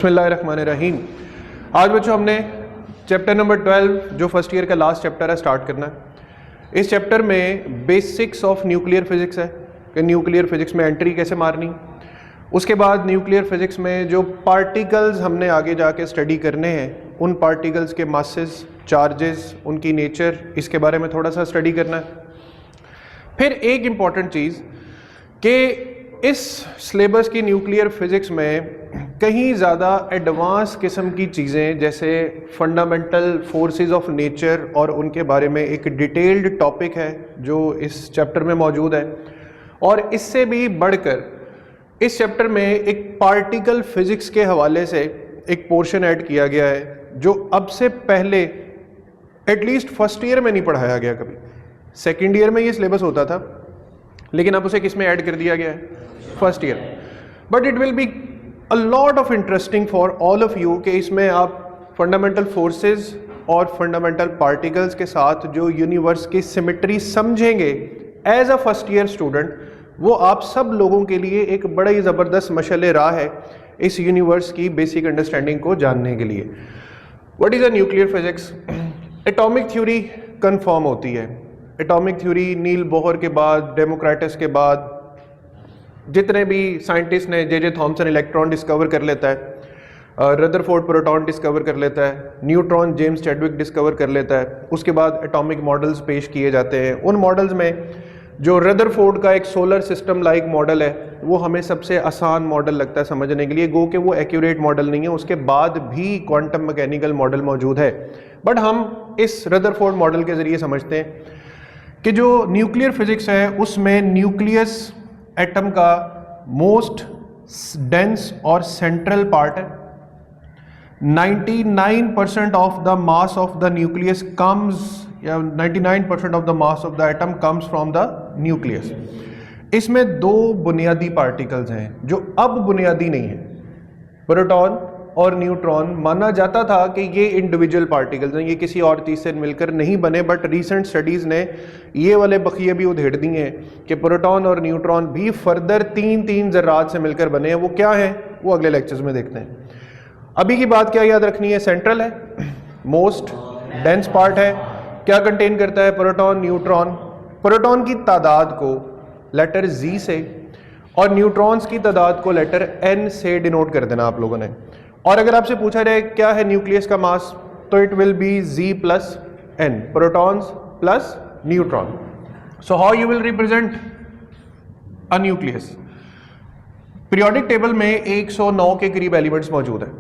बिस्मिल्लाहिर्रहमानिर्रहीम। आज बच्चों हमने चैप्टर नंबर 12 जो फर्स्ट ईयर का लास्ट चैप्टर है स्टार्ट करना है। इस चैप्टर में बेसिक्स ऑफ न्यूक्लियर फिजिक्स है कि न्यूक्लियर फिजिक्स में एंट्री कैसे मारनी। उसके बाद न्यूक्लियर फिजिक्स में जो पार्टिकल्स हमने आगे जाके स्टडी करने हैं उन पार्टिकल्स के मासेस, चार्जेस, उनकी नेचर, इसके बारे में थोड़ा सा स्टडी करना है। फिर एक इम्पॉर्टेंट चीज़ कि इस सिलेबस की न्यूक्लियर फिजिक्स में कहीं ज़्यादा एडवांस किस्म की चीज़ें जैसे फंडामेंटल फोर्सेस ऑफ नेचर और उनके बारे में एक डिटेल्ड टॉपिक है जो इस चैप्टर में मौजूद है। और इससे भी बढ़कर इस चैप्टर में एक पार्टिकल फिजिक्स के हवाले से एक पोर्शन ऐड किया गया है जो अब से पहले एटलीस्ट फर्स्ट ईयर में नहीं पढ़ाया गया कभी। सेकेंड ईयर में ये सिलेबस होता था लेकिन अब उसे किस में ऐड कर दिया गया है? First year. But it will be a lot of interesting for all of you कि इसमें आप फंडामेंटल फोर्सेस और फंडामेंटल पार्टिकल्स के साथ जो यूनिवर्स की सिमेट्री समझेंगे as a first year student, वो आप सब लोगों के लिए एक बड़ा ही ज़बरदस्त मशअले राह है इस यूनिवर्स की बेसिक अंडरस्टैंडिंग को जानने के लिए। What is a nuclear physics? Atomic theory confirm होती है। एटॉमिक थ्योरी नील बोहर के बाद, डेमोक्रिटस के बाद जितने भी साइंटिस्ट ने, जे थॉमसन इलेक्ट्रॉन डिस्कवर कर लेता है, रदरफोर्ड प्रोटॉन डिस्कवर कर लेता है, न्यूट्रॉन जेम्स चैडविक डिस्कवर कर लेता है। उसके बाद एटॉमिक मॉडल्स पेश किए जाते हैं। उन मॉडल्स में जो रदरफोर्ड का एक सोलर सिस्टम लाइक मॉडल है वो हमें सबसे आसान मॉडल लगता है समझने के लिए, गो कि वो एक्यूरेट मॉडल नहीं है। उसके बाद भी क्वांटम मैकेनिकल मॉडल मौजूद है, बट हम इस रदरफोर्ड मॉडल के ज़रिए समझते हैं कि जो न्यूक्लियर फिजिक्स है उसमें न्यूक्लियस एटम का मोस्ट डेंस और सेंट्रल पार्ट है। 99% of the mass of the nucleus comes, या 99% of the mass of the atom comes from the nucleus. इसमें दो बुनियादी पार्टिकल्स हैं जो अब बुनियादी नहीं है, प्रोटॉन और न्यूट्रॉन। माना जाता था कि ये इंडिविजुअल पार्टिकल्स हैं, ये किसी और चीज़ से मिलकर नहीं बने, बट रीसेंट स्टडीज़ ने ये वाले बखिए भी उधेड़ दिए हैं कि प्रोटॉन और न्यूट्रॉन भी फर्दर तीन ज़रात से मिलकर बने हैं। वो क्या है वो अगले लेक्चर्स में देखते हैं। अभी की बात क्या याद रखनी है? सेंट्रल है, मोस्ट डेंस पार्ट है। क्या कंटेन करता है? Proton, neutron. प्रोटॉन की तादाद को लेटर Z से और न्यूट्रॉन्स की तादाद को लेटर N से डिनोट कर देना आप लोगों ने। और अगर आपसे पूछा जाए क्या है न्यूक्लियस का मास, तो it will B Z plus N, protons plus neutron. So how you will represent a nucleus? Periodic table में 109 के करीब एलिमेंट्स मौजूद हैं।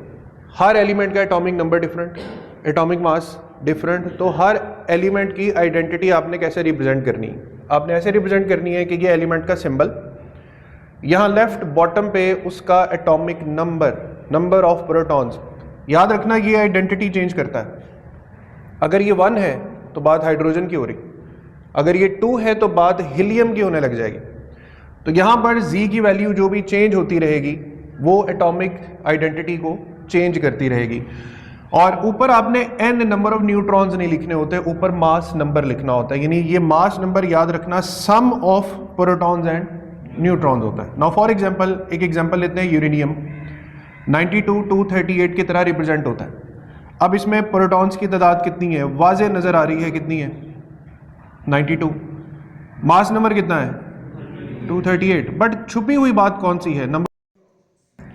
हर एलिमेंट का atomic number different, atomic mass different. तो हर एलिमेंट की आइडेंटिटी आपने कैसे रिप्रेजेंट करनी है? आपने ऐसे रिप्रेजेंट करनी है कि ये एलिमेंट का सिंबल, यहाँ लेफ्ट बॉटम पे उसका एटॉमिक नंबर ऑफ प्रोटॉन्स। याद रखना ये आइडेंटिटी चेंज करता है। अगर ये 1 है तो बात हाइड्रोजन की हो रही, अगर ये 2 है तो बात हीलियम की होने लग जाएगी। तो यहाँ पर Z की वैल्यू जो भी चेंज होती रहेगी वो एटॉमिक आइडेंटिटी को चेंज करती रहेगी। और ऊपर आपने N नंबर ऑफ न्यूट्रॉन्स नहीं लिखने होते, ऊपर मास नंबर लिखना होता है। यानी ये मास नंबर याद रखना सम ऑफ प्रोटॉन्स एंड न्यूट्रॉन्स होता है। नाउ फॉर एग्जांपल, एक एग्जांपल लेते हैं, यूरेनियम 92 238 की तरह रिप्रेजेंट होता है। अब इसमें प्रोटॉन्स की तादाद कितनी है? वाज़े नज़र आ रही है, कितनी है? 92। मास नंबर कितना है? 238। बट छुपी हुई बात कौन सी है? नंबर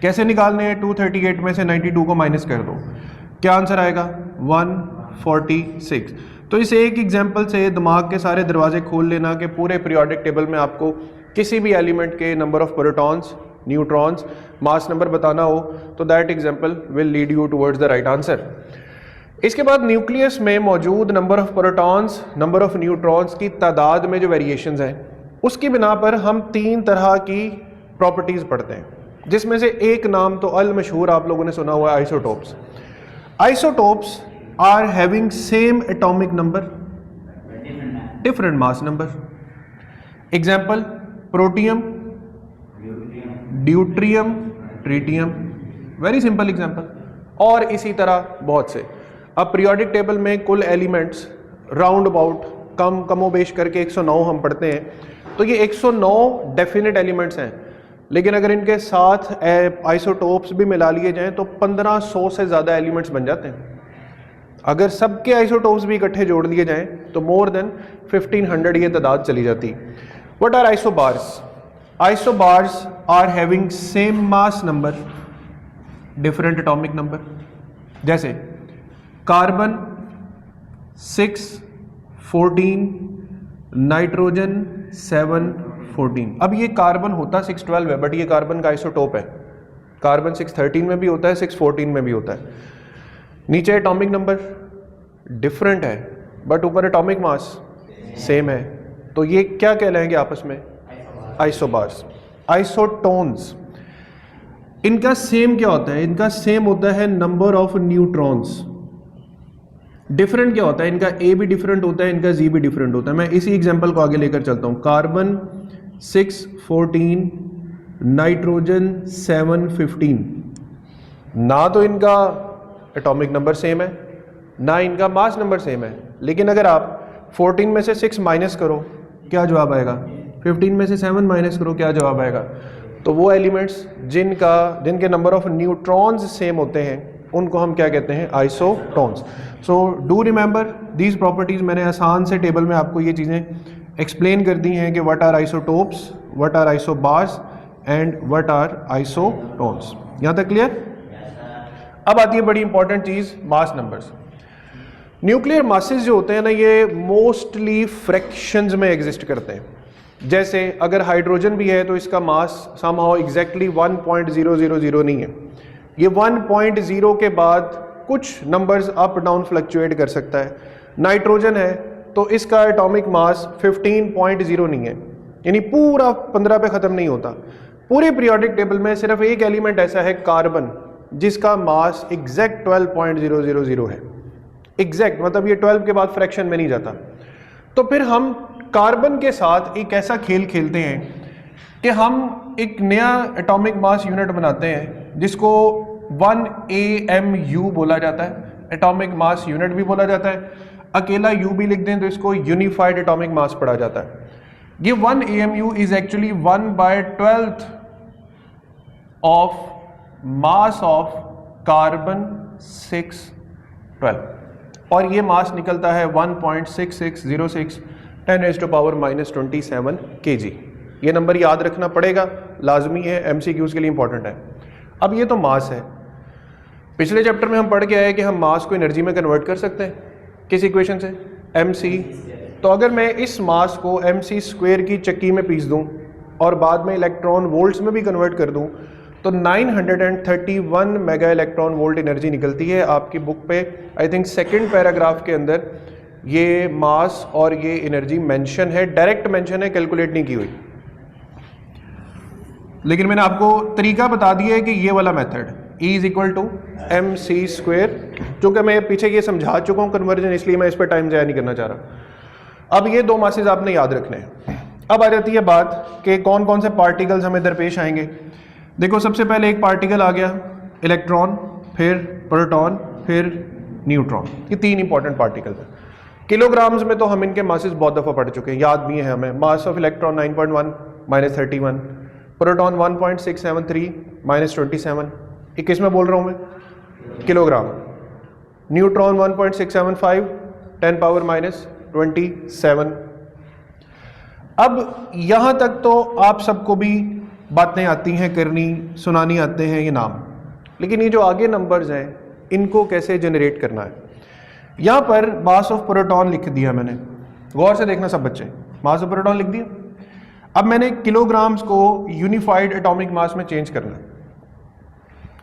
कैसे निकालने हैं? 238 में से 92 को माइनस कर दो, क्या आंसर आएगा? 146। तो इस एक एग्जाम्पल से दिमाग के सारे दरवाजे खोल लेना कि पूरे पीरियोडिक टेबल में आपको किसी भी एलिमेंट के number of protons, neutrons, mass number बताना हो तो that example will lead you towards the right answer. इसके बाद न्यूक्लियस में मौजूद number of protons, number of neutrons की तादाद में जो वेरिएशंस हैं उसकी बिना पर हम 3 तरह की प्रॉपर्टीज़ पढ़ते हैं, जिसमें से एक नाम तो अल मशहूर आप लोगों ने सुना हुआ है, isotopes. Isotopes are having same atomic number, different mass number. Example, protium, deuterium, tritium, very simple example. और इसी तरह बहुत से। अब पीरियोडिक टेबल में कुल एलिमेंट्स राउंड अबाउट कमोबेश करके 109 हम पढ़ते हैं। तो ये 109 डेफिनेट एलिमेंट्स हैं। लेकिन अगर इनके साथ आइसोटोप्स भी मिला लिए जाएं तो 1500 से ज़्यादा एलिमेंट्स बन जाते हैं। अगर सबके आइसोटोप्स भी इकट्ठे जोड़ लिए जाएं तो मोर देन 1500 ये तादाद चली जाती। What are isobars? Isobars are having same mass number different atomic number. जैसे कार्बन 6 14, नाइट्रोजन 7 14। अब ये कार्बन होता 612 है, बट ये कार्बन का आइसोटोप है। कार्बन 613 में भी होता है, 614 में भी होता है। नीचे एटॉमिक नंबर डिफरेंट है बट ऊपर एटॉमिक मास सेम है, तो ये क्या कहलाएंगे आपस में? आइसोबार्स। आइसोटोन्स, इनका सेम क्या होता है? इनका सेम होता है नंबर ऑफ न्यूट्रॉन्स। डिफरेंट क्या होता है? इनका ए भी डिफरेंट होता है, इनका जी भी डिफरेंट होता है। मैं इसी एग्जांपल को आगे लेकर चलता हूं। Carbon 6 14, nitrogen 7 15। ना तो इनका एटॉमिक नंबर सेम है, ना इनका मास नंबर सेम है, लेकिन अगर आप 14 में से 6 माइनस करो क्या जवाब आएगा? 15 में से 7 माइनस करो क्या जवाब आएगा? तो वो एलिमेंट्स जिनके नंबर ऑफ न्यूट्रॉन्स सेम होते हैं उनको हम क्या कहते हैं? Isotones. So do remember these properties. मैंने आसान से टेबल में आपको ये चीज़ें एक्सप्लेन कर दी हैं कि what are isotopes, what are isobars and what are isotones. यहाँ तक क्लियर? अब आती है बड़ी इंपॉर्टेंट चीज़, मास नंबर्स। न्यूक्लियर मासेस जो होते हैं ना, ये मोस्टली फ्रैक्शंस में एग्जिस्ट करते हैं। जैसे अगर हाइड्रोजन भी है तो इसका मास समहाउ एग्जैक्टली 1.000 नहीं है, ये 1.0 के बाद कुछ नंबर्स अप डाउन फ्लक्चुएट कर सकता है। नाइट्रोजन है तो इसका एटॉमिक मास 15.0 नहीं है, यानी पूरा 15 पे ख़त्म नहीं होता। पूरे पीरियोडिक टेबल में सिर्फ एक एलिमेंट ऐसा है, कार्बन, जिसका मास एग्जैक्ट 12.000 है। एग्जैक्ट मतलब ये 12 के बाद फ्रैक्शन में नहीं जाता। तो फिर हम कार्बन के साथ एक ऐसा खेल खेलते हैं कि हम एक नया एटॉमिक मास यूनिट बनाते हैं जिसको 1 AMU बोला जाता है, एटॉमिक मास यूनिट भी बोला जाता है। अकेला U भी लिख दें तो इसको यूनिफाइड एटॉमिक मास पढ़ा जाता है। ये 1 AMU is actually 1/12 of mass of carbon 612, और ये मास निकलता है 1.6606 10⁻⁻27 kg। ये नंबर याद रखना पड़ेगा, लाजमी है, MCQs के लिए इंपॉर्टेंट है। अब ये तो मास है। पिछले चैप्टर में हम पढ़ के आए कि हम मास को एनर्जी में कन्वर्ट कर सकते हैं किस इक्वेशन से? mc। तो अगर मैं इस मास को mc² की चक्की में पीस दूं और बाद में इलेक्ट्रॉन वोल्ट्स में भी कन्वर्ट कर दूं तो 931 मेगा इलेक्ट्रॉन वोल्ट एनर्जी निकलती है। आपकी बुक पे आई थिंक सेकंड पैराग्राफ के अंदर ये मास और ये एनर्जी मेंशन है, डायरेक्ट मेंशन है, कैलकुलेट नहीं की हुई। लेकिन मैंने आपको तरीका बता दिया है कि ये वाला मेथड E = mc², चूँकि मैं पीछे ये समझा चुका हूँ कन्वर्जन, इसलिए मैं इस पर टाइम ज़ाया नहीं करना चाह रहा। अब ये दो मासेस आपने याद रखने हैं। अब आ जाती है बात कि कौन कौन से पार्टिकल्स हमें दरपेश आएंगे। देखो, सबसे पहले एक पार्टिकल आ गया इलेक्ट्रॉन, फिर प्रोटॉन, फिर न्यूट्रॉन। ये तीन इंपॉर्टेंट पार्टिकल्स हैं। किलोग्राम्स में तो हम इनके मासेस बहुत दफ़ा पढ़ चुके हैं, याद भी है हमें। मास ऑफ इलेक्ट्रॉन 9.1 -31, प्रोटॉन 1.673 -27, 21 में बोल रहा हूँ मैं किलोग्राम। न्यूट्रॉन 1.675 10⁻⁻27। अब यहाँ तक तो आप सबको भी बातें आती हैं करनी, सुनानी आते हैं ये नाम, लेकिन ये जो आगे नंबर्स हैं इनको कैसे जनरेट करना है। यहाँ पर मास ऑफ प्रोटॉन लिख दिया मैंने, गौर से देखना सब बच्चे, मास ऑफ प्रोटॉन लिख दिया। अब मैंने किलोग्राम्स को यूनिफाइड एटॉमिक मास में चेंज करना है।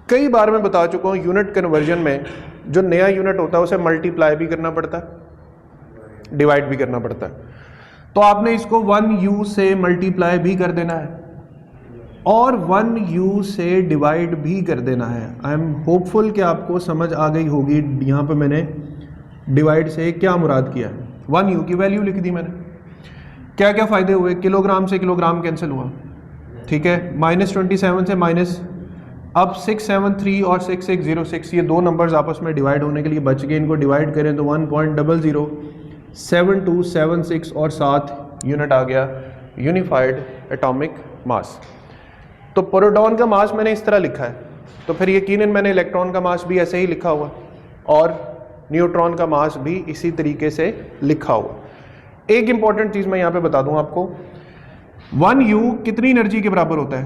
कई बार मैं बता चुका हूँ, यूनिट कन्वर्जन में जो नया यूनिट होता है उसे मल्टीप्लाई भी करना पड़ता है, डिवाइड भी करना पड़ता है। तो आपने इसको 1U से मल्टीप्लाई भी कर देना है और 1U से डिवाइड भी कर देना है। आई एम होपफुल कि आपको समझ आ गई होगी यहाँ पे मैंने डिवाइड से क्या मुराद किया है। 1U की वैल्यू लिख दी मैंने। क्या क्या फ़ायदे हुए? किलोग्राम से किलोग्राम कैंसिल हुआ, ठीक है। -27 से माइनस, अब 673 और 6606 ये दो नंबर्स आपस में डिवाइड होने के लिए बच गए। इनको डिवाइड करें तो 1.007276 और 7 यूनिट आ गया यूनिफाइड एटॉमिक मास। तो प्रोटॉन का मास मैंने इस तरह लिखा है, तो फिर यकीनन मैंने इलेक्ट्रॉन का मास भी ऐसे ही लिखा हुआ और न्यूट्रॉन का मास भी इसी तरीके से लिखा हुआ। एक इंपॉर्टेंट चीज़ मैं यहाँ पे बता दूँ आपको, 1U कितनी एनर्जी के बराबर होता है?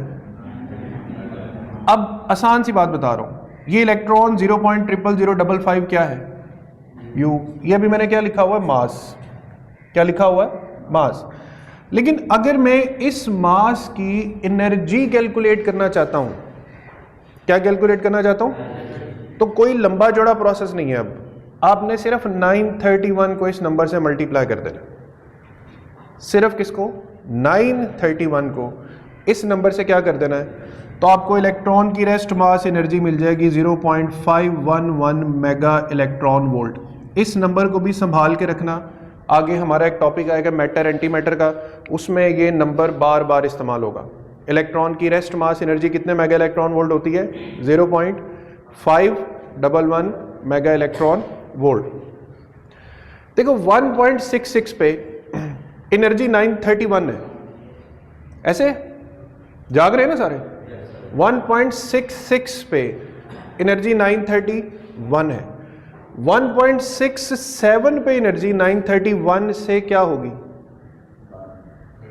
अब आसान सी बात बता रहा हूँ, ये इलेक्ट्रॉन 0.00055 क्या है? U। ये अभी मैंने क्या लिखा हुआ है? मास। क्या लिखा हुआ है? मास। लेकिन अगर मैं इस मास की एनर्जी कैलकुलेट करना चाहता हूँ, क्या कैलकुलेट करना चाहता हूँ, तो कोई लंबा चौड़ा प्रोसेस नहीं है। अब आपने सिर्फ 931 को इस नंबर से मल्टीप्लाई कर देना, सिर्फ किसको? 931 को इस नंबर से क्या कर देना है, तो आपको इलेक्ट्रॉन की रेस्ट मास एनर्जी मिल जाएगी 0.511 मेगा इलेक्ट्रॉन वोल्ट। इस नंबर को भी संभाल के रखना, आगे हमारा एक टॉपिक आएगा मैटर एंटी मैटर का, उसमें ये नंबर बार बार इस्तेमाल होगा। इलेक्ट्रॉन की रेस्ट मास एनर्जी कितने मेगा इलेक्ट्रॉन वोल्ट होती है? 0.511 मेगा इलेक्ट्रॉन वोल्ट। देखो 1.66 पे एनर्जी 931 है, ऐसे जाग रहे हैं ना सारे? 1.66 पे एनर्जी 931 है, 1.67 पे एनर्जी 931 से क्या होगी?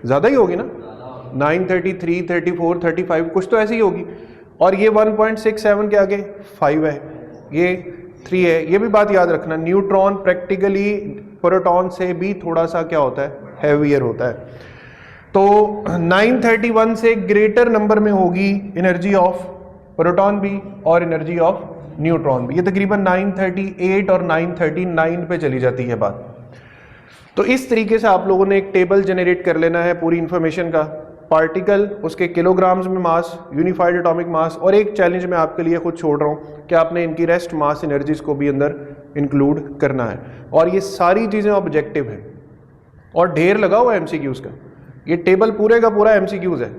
ज्यादा ही होगी ना, 933, 34, 35 कुछ तो ऐसी ही होगी। और ये 1.67 के आगे 5 है, ये 3 है। ये भी बात याद रखना, न्यूट्रॉन प्रैक्टिकली प्रोटॉन से भी थोड़ा सा क्या होता है? हैवियर होता है। तो 931 से ग्रेटर नंबर में होगी एनर्जी ऑफ प्रोटॉन भी और एनर्जी ऑफ न्यूट्रॉन भी। ये तकरीबन 938 और 939 पे चली जाती है बात। तो इस तरीके से आप लोगों ने एक टेबल जनरेट कर लेना है पूरी इंफॉर्मेशन का, पार्टिकल, उसके किलोग्राम्स में मास, यूनिफाइड एटॉमिक मास, और एक चैलेंज मैं आपके लिए खुद छोड़ रहा हूँ कि आपने इनकी रेस्ट मास एनर्जीज को भी अंदर इंक्लूड करना है। और ये सारी चीज़ें ऑब्जेक्टिव हैं और ढेर लगा हुआ है एमसीक्यूज़ का, ये टेबल पूरे का पूरा एमसीक्यूज़ है।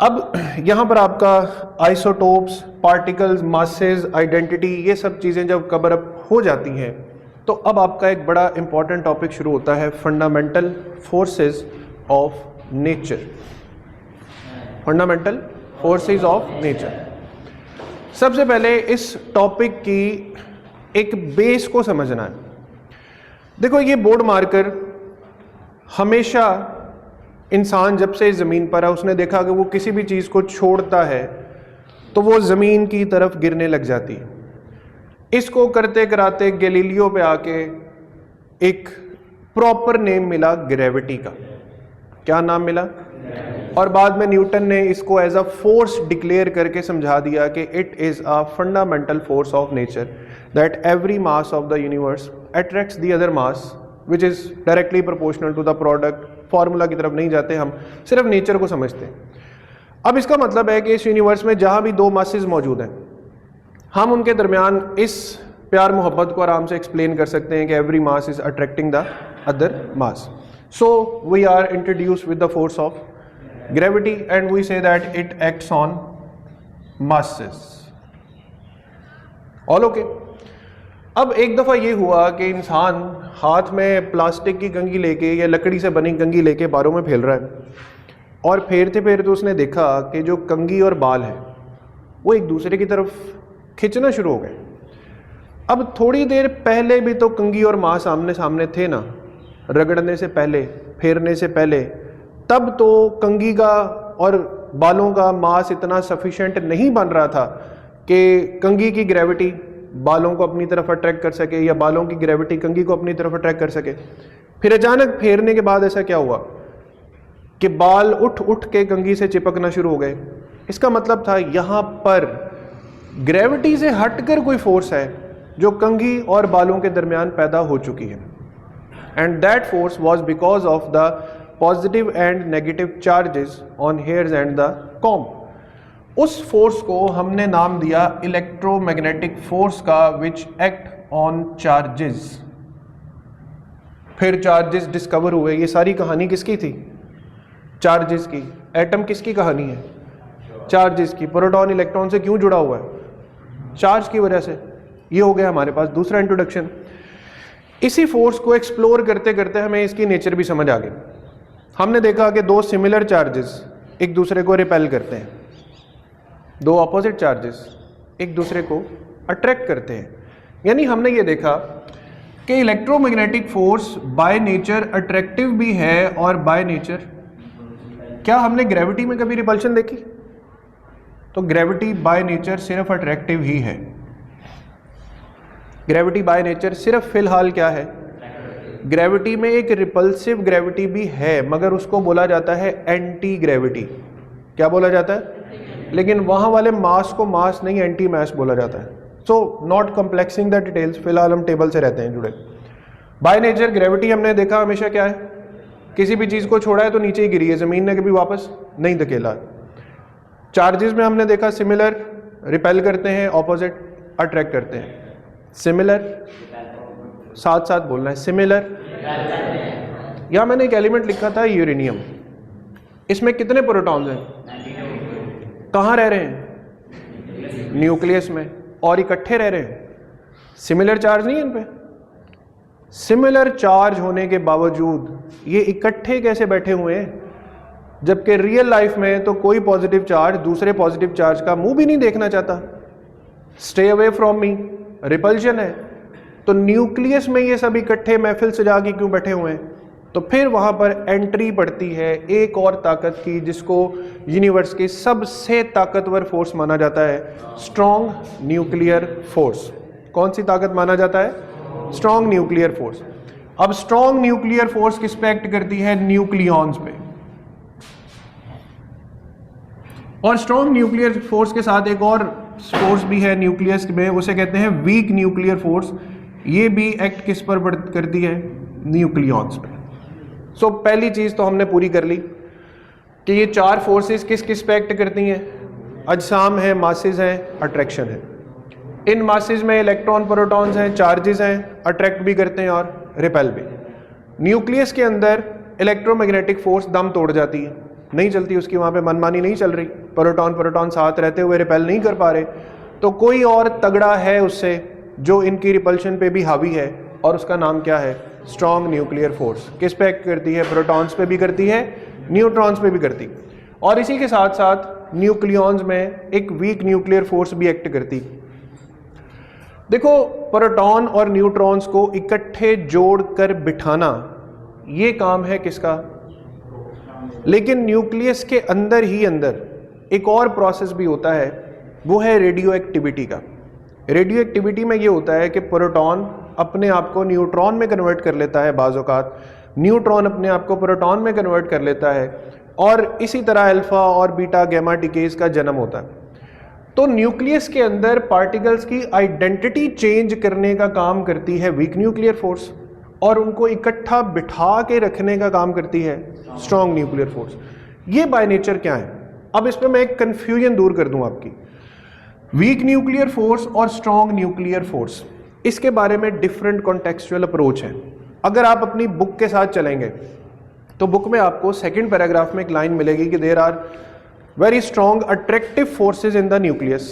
अब यहाँ पर आपका आइसोटोप्स, पार्टिकल्स, मासेस, आइडेंटिटी, ये सब चीज़ें जब कवर अप हो जाती हैं तो अब आपका एक बड़ा इंपॉर्टेंट टॉपिक शुरू होता है, fundamental forces of nature. Fundamental forces of nature. सबसे पहले इस टॉपिक की एक बेस को समझना है। देखो ये बोर्ड मार्कर, हमेशा इंसान जब से ज़मीन पर है उसने देखा कि वो किसी भी चीज़ को छोड़ता है तो वो ज़मीन की तरफ गिरने लग जाती है। इसको करते कराते गैलीलियो पे आके एक प्रॉपर नेम मिला ग्रेविटी का। क्या नाम मिला? और बाद में न्यूटन ने इसको एज अ फोर्स डिक्लेयर करके समझा दिया कि it is a fundamental force of nature that every mass of the universe attracts the other mass which is directly proportional to the product. Formula की तरफ नहीं जाते, हम सिर्फ नेचर को समझते हैं। अब इसका मतलब है कि इस यूनिवर्स में जहाँ भी दो मासेस मौजूद हैं, हम उनके दरमियान इस प्यार मोहब्बत को आराम से एक्सप्लेन कर सकते हैं कि every mass is attracting the other mass. So we are introduced with the force of gravity and we say that it acts on masses. All okay. अब एक दफ़ा ये हुआ कि इंसान हाथ में प्लास्टिक की कंघी लेके या लकड़ी से बनी कंघी लेके बालों में फैल रहा है, और फेरते फेरते उसने देखा कि जो कंघी और बाल है वो एक दूसरे की तरफ खींचना शुरू हो गए। अब थोड़ी देर पहले भी तो कंघी और मास आमने सामने थे ना, रगड़ने से पहले, फेरने से पहले, तब तो कंघी का और बालों का मास इतना सफिशिएंट नहीं बन रहा था कि कंघी की ग्रेविटी बालों को अपनी तरफ अट्रैक्ट कर सके या बालों की ग्रेविटी कंघी को अपनी तरफ अट्रैक्ट कर सके। फिर अचानक फेरने के बाद ऐसा क्या हुआ कि बाल उठ उठ के कंघी से चिपकना शुरू हो गए। इसका मतलब था यहाँ पर ग्रेविटी से हटकर कोई फोर्स है जो कंघी और बालों के दरमियान पैदा हो चुकी है, and that force was because of the positive and negative charges on hairs and the comb. उस फोर्स को हमने नाम दिया इलेक्ट्रोमैग्नेटिक फोर्स का, विच एक्ट ऑन चार्जेस। फिर चार्जेस डिस्कवर हुए। ये सारी कहानी किसकी थी? चार्जेस की। एटम किसकी कहानी है? चार्जेस की। प्रोटॉन इलेक्ट्रॉन से क्यों जुड़ा हुआ है? चार्ज की वजह से। ये हो गया हमारे पास दूसरा इंट्रोडक्शन। इसी फोर्स को एक्सप्लोर करते करते हमें इसकी नेचर भी समझ आ गई। हमने देखा कि दो सिमिलर चार्जेस एक दूसरे को रिपेल करते हैं, दो ऑपोजिट चार्जेस एक दूसरे को अट्रैक्ट करते हैं। यानी हमने ये देखा कि electromagnetic force by nature attractive भी है और बाय नेचर, क्या हमने ग्रेविटी में कभी रिपल्शन देखी? तो ग्रेविटी बाय नेचर सिर्फ अट्रैक्टिव ही है। ग्रेविटी बाय नेचर सिर्फ फिलहाल क्या है? ग्रेविटी में एक रिपल्सिव ग्रेविटी भी है, मगर उसको बोला जाता है एंटी ग्रेविटी। क्या बोला जाता है? लेकिन वहां वाले मास को मास नहीं, एंटी मास बोला जाता है। So not complexing the details, फिलहाल हम टेबल से रहते हैं जुड़े। बाय नेचर ग्रेविटी हमने देखा हमेशा क्या है, किसी भी चीज को छोड़ा है तो नीचे ही गिरी है, जमीन ने कभी वापस नहीं धकेला। चार्जेस में हमने देखा सिमिलर रिपेल करते हैं, ऑपोजिट अट्रैक्ट करते हैं। सिमिलर, साथ साथ बोलना है, सिमिलर। यहां मैंने एक एलिमेंट लिखा था यूरेनियम, इसमें कितने प्रोटॉन्स हैं? कहां रह रहे हैं? न्यूक्लियस में, और इकट्ठे रह रहे हैं। सिमिलर चार्ज नहीं है इन पे। सिमिलर चार्ज होने के बावजूद ये इकट्ठे कैसे बैठे हुए हैं? जबकि रियल लाइफ में तो कोई पॉजिटिव चार्ज दूसरे पॉजिटिव चार्ज का मुंह भी नहीं देखना चाहता। Stay away from me, repulsion है। तो न्यूक्लियस में ये सब इकट्ठे महफिल सजा के क्यों बैठे हुए हैं? तो फिर वहां पर एंट्री पड़ती है एक और ताकत की, जिसको यूनिवर्स की सबसे ताकतवर फोर्स माना जाता है, स्ट्रॉन्ग न्यूक्लियर फोर्स। कौन सी ताकत माना जाता है? Strong nuclear force. अब स्ट्रॉन्ग न्यूक्लियर फोर्स किस पे एक्ट करती है? न्यूक्लियॉन्स पे। और स्ट्रॉन्ग न्यूक्लियर फोर्स के साथ एक और फोर्स भी है न्यूक्लियस में, उसे कहते हैं वीक न्यूक्लियर फोर्स। ये भी एक्ट किस पर करती है? न्यूक्लियॉन्स पे। सो पहली चीज तो हमने पूरी कर ली कि ये चार फोर्सेस किस किस पे एक्ट करती हैं। अजसाम है, मासेस हैं, अट्रैक्शन है। इन मासेस में इलेक्ट्रॉन, प्रोटॉन्स हैं, चार्जेस हैं, अट्रैक्ट भी करते हैं और रिपेल भी। न्यूक्लियस के अंदर इलेक्ट्रोमैग्नेटिक फोर्स दम तोड़ जाती है, नहीं चलती उसकी, वहां पे मनमानी नहीं चल रही, प्रोटॉन साथ रहते हुए रिपेल नहीं कर पा रहे, तो कोई और तगड़ा है उससे जो इनकी रिपल्शन पे भी हावी है, और उसका नाम क्या है? Strong nuclear force. किस पे एक्ट करती है? प्रोटॉन्स पे भी करती है, न्यूट्रॉन्स पे भी करती है, और इसी के साथ साथ न्यूक्लियॉन्स में एक वीक न्यूक्लियर फोर्स भी एक्ट करती। देखो, प्रोटॉन और न्यूट्रॉन्स को इकट्ठे जोड़कर बिठाना ये काम है किसका? लेकिन न्यूक्लियस के अंदर ही अंदर एक और प्रोसेस भी होता है, वो है रेडियो एक्टिविटी का। रेडियो एक्टिविटी में ये होता है कि प्रोटॉन अपने आप को न्यूट्रॉन में कन्वर्ट कर लेता है, बाज़ औक़ात न्यूट्रॉन अपने आप को प्रोटॉन में कन्वर्ट कर लेता है, और इसी तरह अल्फा और बीटा गैमा डिकेज का जन्म होता है। तो न्यूक्लियस के अंदर पार्टिकल्स की आइडेंटिटी चेंज करने का काम करती है वीक न्यूक्लियर फोर्स, और उनको इकट्ठा बिठा के रखने का काम करती है स्ट्रॉन्ग न्यूक्लियर फोर्स। ये बाय नेचर क्या है? अब इस पर मैं एक कंफ्यूजन दूर कर दूं आपकी। वीक न्यूक्लियर फोर्स और स्ट्रॉन्ग न्यूक्लियर फोर्स, इसके बारे में डिफरेंट कॉन्टेक्चुअल अप्रोच है। अगर आप अपनी बुक के साथ चलेंगे तो बुक में आपको सेकंड पैराग्राफ में एक लाइन मिलेगी कि there are very strong attractive forces in the nucleus.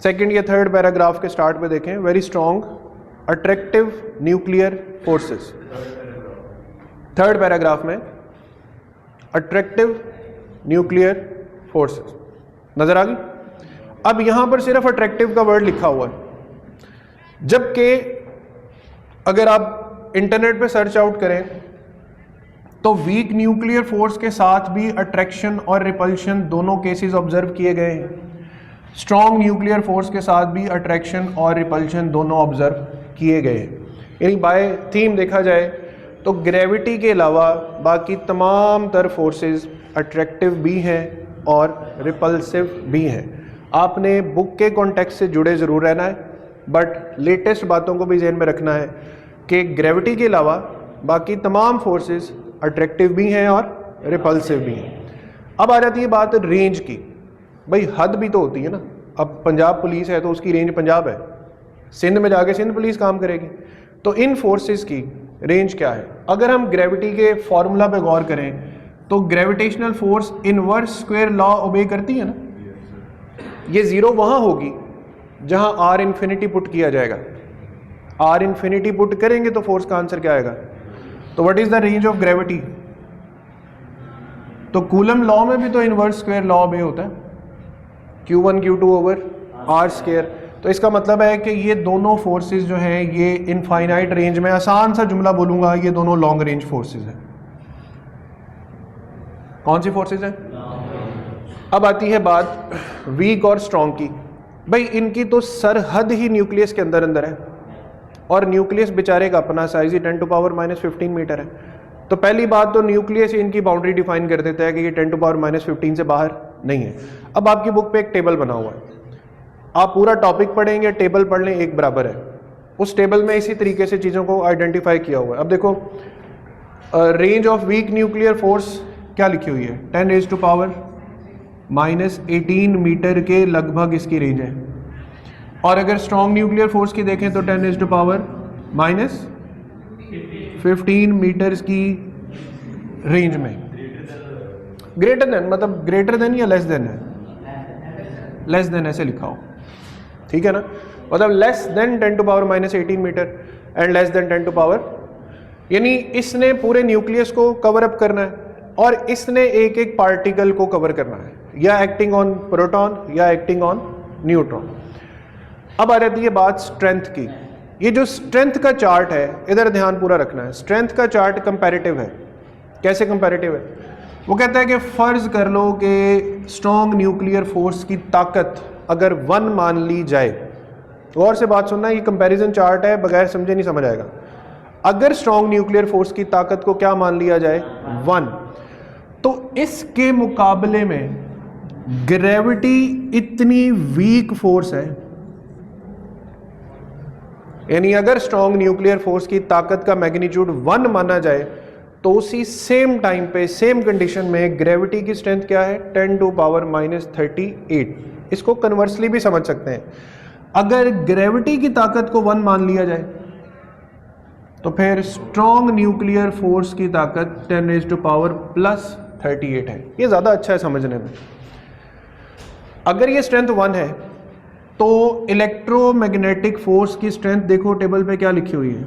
Second या थर्ड पैराग्राफ के स्टार्ट पे देखें, very strong attractive nuclear forces. Third paragraph में अट्रैक्टिव न्यूक्लियर फोर्सेस नजर आ गई। अब यहां पर सिर्फ अट्रैक्टिव का वर्ड लिखा हुआ है, जबकि अगर आप इंटरनेट पे सर्च आउट करें तो वीक न्यूक्लियर फोर्स के साथ भी अट्रैक्शन और रिपल्शन दोनों केसेस ऑब्जर्व किए गए हैं। स्ट्रॉन्ग न्यूक्लियर फोर्स के साथ भी अट्रैक्शन और रिपल्शन दोनों ऑब्जर्व किए गए हैं। यानी बाय थीम देखा जाए तो ग्रेविटी के अलावा बाकी तमाम तर फोर्सेस अट्रैक्टिव भी हैं और रिपल्सिव भी हैं। आपने बुक के कॉन्टेक्स्ट से जुड़े ज़रूर रहना है, बट लेटेस्ट बातों को भी ज़हन में रखना है कि ग्रेविटी के अलावा बाकी तमाम फोर्सेस अट्रैक्टिव भी हैं और रिपल्सिव भी हैं। अब आ जाती है बात रेंज की। भाई हद भी तो होती है ना। अब पंजाब पुलिस है तो उसकी रेंज पंजाब है, सिंध में जाके सिंध पुलिस काम करेगी। तो इन फोर्सेस की रेंज क्या है? अगर हम ग्रेविटी के फॉर्मूला पे गौर करें तो gravitational force inverse square law ओबे करती है ना। ये जीरो वहां होगी जहां आर इन्फिनिटी पुट किया जाएगा। आर इन्फिनिटी पुट करेंगे तो फोर्स का आंसर क्या आएगा? तो what is the range of gravity? तो कूलम लॉ में भी तो इनवर्स स्क्वायर लॉ ऑफ ए होता है, Q1 Q2 over are square. तो इसका मतलब है कि ये दोनों फोर्सेस जो हैं ये इनफाइनाइट रेंज में, आसान सा जुमला बोलूंगा, ये दोनों लॉन्ग रेंज फोर्सेस हैं। कौन सी फोर्सेस हैं? अब आती है बात वीक और स्ट्रॉन्ग की। भाई इनकी तो सरहद ही न्यूक्लियस के अंदर अंदर है, और न्यूक्लियस बेचारे का अपना साइज ही 10⁻⁻15 मीटर है। तो पहली बात तो न्यूक्लियस इनकी बाउंड्री डिफाइन कर देता है कि ये 10⁻⁻15 से बाहर नहीं है। अब आपकी बुक पे एक टेबल बना हुआ है, आप पूरा टॉपिक पढ़ेंगे, टेबल पढ़ लें, एक बराबर है। उस टेबल में इसी तरीके से चीज़ों को आइडेंटिफाई किया हुआ है। अब देखो range of weak nuclear force क्या लिखी हुई है, 10⁻⁻18 मीटर के लगभग इसकी रेंज है। और अगर स्ट्रॉन्ग न्यूक्लियर फोर्स की देखें तो 10⁻⁻15 मीटर्स की रेंज में। ग्रेटर देन मतलब ग्रेटर देन या लेस देन है, लेस देन ऐसे लिखा हो, ठीक है ना, मतलब less than 10⁻⁻18 meter and less than 10⁻, यानी इसने पूरे न्यूक्लियस को कवर अप करना है और इसने एक एक पार्टिकल को कवर करना है, या एक्टिंग ऑन प्रोटॉन या एक्टिंग ऑन न्यूट्रॉन। अब आ जाती है बात स्ट्रेंथ की। ये जो स्ट्रेंथ का चार्ट है, इधर ध्यान पूरा रखना है, स्ट्रेंथ का चार्ट कंपैरेटिव है। कैसे कंपैरेटिव है? वो कहता है कि फर्ज कर लो कि स्ट्रॉन्ग न्यूक्लियर फोर्स की ताकत अगर 1 मान ली जाए, गौर से बात सुनना, ये कंपैरिजन चार्ट है, बगैर समझे नहीं समझ आएगा। अगर स्ट्रॉन्ग न्यूक्लियर फोर्स की ताकत को क्या मान लिया जाए, 1, तो इसके मुकाबले में ग्रेविटी इतनी वीक फोर्स है, यानी अगर स्ट्रॉन्ग न्यूक्लियर फोर्स की ताकत का मैग्नीट्यूड 1 माना जाए तो उसी सेम टाइम पे सेम कंडीशन में ग्रेविटी की स्ट्रेंथ क्या है, 10⁻⁻38। इसको कन्वर्सली भी समझ सकते हैं, अगर ग्रेविटी की ताकत को 1 मान लिया जाए तो फिर स्ट्रॉन्ग न्यूक्लियर फोर्स की ताकत 10⁻+38 है। ये ज्यादा अच्छा है समझने में। अगर ये स्ट्रेंथ 1 है तो इलेक्ट्रोमैग्नेटिक फोर्स की स्ट्रेंथ देखो टेबल पे क्या लिखी हुई है,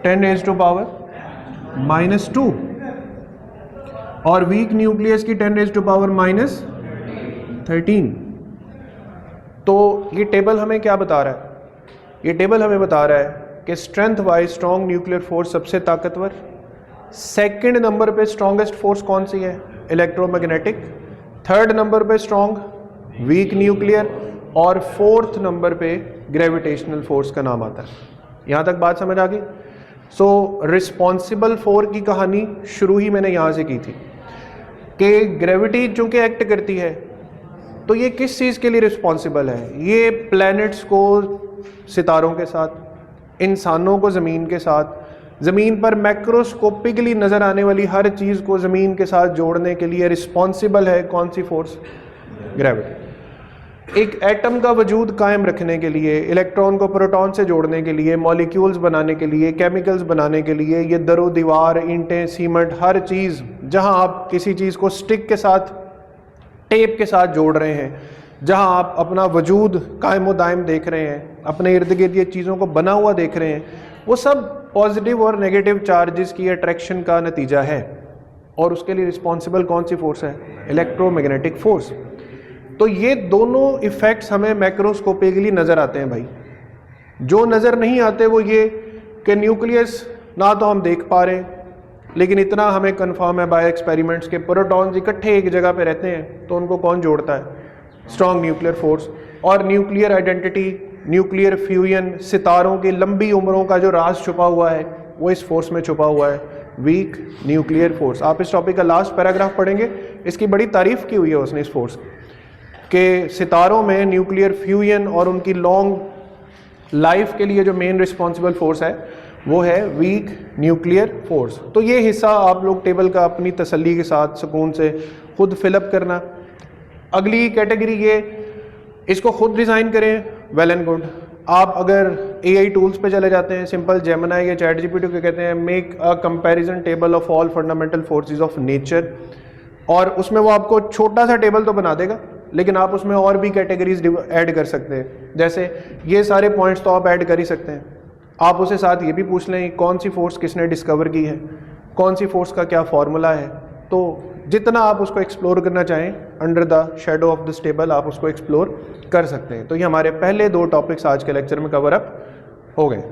10⁻⁻2, और वीक न्यूक्लियस की 10⁻⁻13। तो ये टेबल हमें क्या बता रहा है? ये टेबल हमें बता रहा है कि strength wise strong nuclear force सबसे ताकतवर, सेकंड नंबर पे स्ट्रॉन्गेस्ट फोर्स कौन सी है, इलेक्ट्रोमैग्नेटिक, थर्ड नंबर पे स्ट्रॉन्ग वीक न्यूक्लियर, और फोर्थ नंबर पे ग्रेविटेशनल फोर्स का नाम आता है। यहाँ तक बात समझ आ गई? सो रिस्पॉन्सिबल फॉर की कहानी शुरू ही मैंने यहाँ से की थी कि ग्रेविटी चूंकि एक्ट करती है तो ये किस चीज़ के लिए रिस्पॉन्सिबल है, ये प्लैनेट्स को सितारों के साथ, इंसानों को ज़मीन के साथ, ज़मीन पर मैक्रोस्कोपिकली नज़र आने वाली हर चीज़ को ज़मीन के साथ जोड़ने के लिए रिस्पॉन्सिबल है कौन सी फोर्स, ग्रेविटी। एक एटम का वजूद कायम रखने के लिए, इलेक्ट्रॉन को प्रोटॉन से जोड़ने के लिए, मॉलिक्यूल्स बनाने के लिए, केमिकल्स बनाने के लिए, ये दरो दीवार, ईंटें, सीमेंट, हर चीज़, जहां आप किसी चीज़ को स्टिक के साथ, टेप के साथ जोड़ रहे हैं, जहां आप अपना वजूद कायम व दायम देख रहे हैं, अपने इर्द गिर्द ये चीज़ों को बना हुआ देख रहे हैं, वो सब पॉजिटिव और नेगेटिव चार्जेस की अट्रैक्शन का नतीजा है। और उसके लिए रिस्पॉन्सिबल कौन सी फोर्स है, इलेक्ट्रोमैग्नेटिक फोर्स। तो ये दोनों इफेक्ट्स हमें मैक्रोस्कोपिकली नज़र आते हैं भाई। जो नज़र नहीं आते वो ये कि न्यूक्लियस ना तो हम देख पा रहे, लेकिन इतना हमें कंफर्म है बाय एक्सपेरिमेंट्स के प्रोटॉन्स इकट्ठे एक जगह पे रहते हैं, तो उनको कौन जोड़ता है, स्ट्रॉन्ग न्यूक्लियर फोर्स। और न्यूक्लियर आइडेंटिटी, न्यूक्लियर फ्यूजन, सितारों की लंबी उम्रों का जो राज छुपा हुआ है वो इस फोर्स में छुपा हुआ है, वीक न्यूक्लियर फोर्स। आप इस टॉपिक का लास्ट पैराग्राफ पढ़ेंगे, इसकी बड़ी तारीफ की हुई है उसने इस फोर्स के सितारों में न्यूक्लियर फ्यूजन और उनकी लॉन्ग लाइफ के लिए जो मेन रिस्पॉन्सिबल फोर्स है वो है वीक न्यूक्लियर फोर्स। तो ये हिस्सा आप लोग टेबल का अपनी तसल्ली के साथ सुकून से खुद फिलअप करना। अगली कैटेगरी ये, इसको खुद डिज़ाइन करें, वेल एंड गुड। आप अगर AI टूल्स पे चले जाते हैं, सिंपल जेमिनी या चैट GPT को कहते हैं make a comparison table of all fundamental forces of nature, और उसमें वो आपको छोटा सा टेबल तो बना देगा, लेकिन आप उसमें और भी कैटेगरीज ऐड कर सकते हैं। जैसे ये सारे पॉइंट्स तो आप ऐड कर ही सकते हैं, आप उसे साथ ये भी पूछ लें कौन सी फोर्स किसने डिस्कवर की है, कौन सी फोर्स का क्या फॉर्मूला है, तो जितना आप उसको एक्सप्लोर करना चाहें under the shadow of this table आप उसको एक्सप्लोर कर सकते हैं। तो ये हमारे पहले 2 टॉपिक्स आज के लेक्चर में कवर अप हो गए।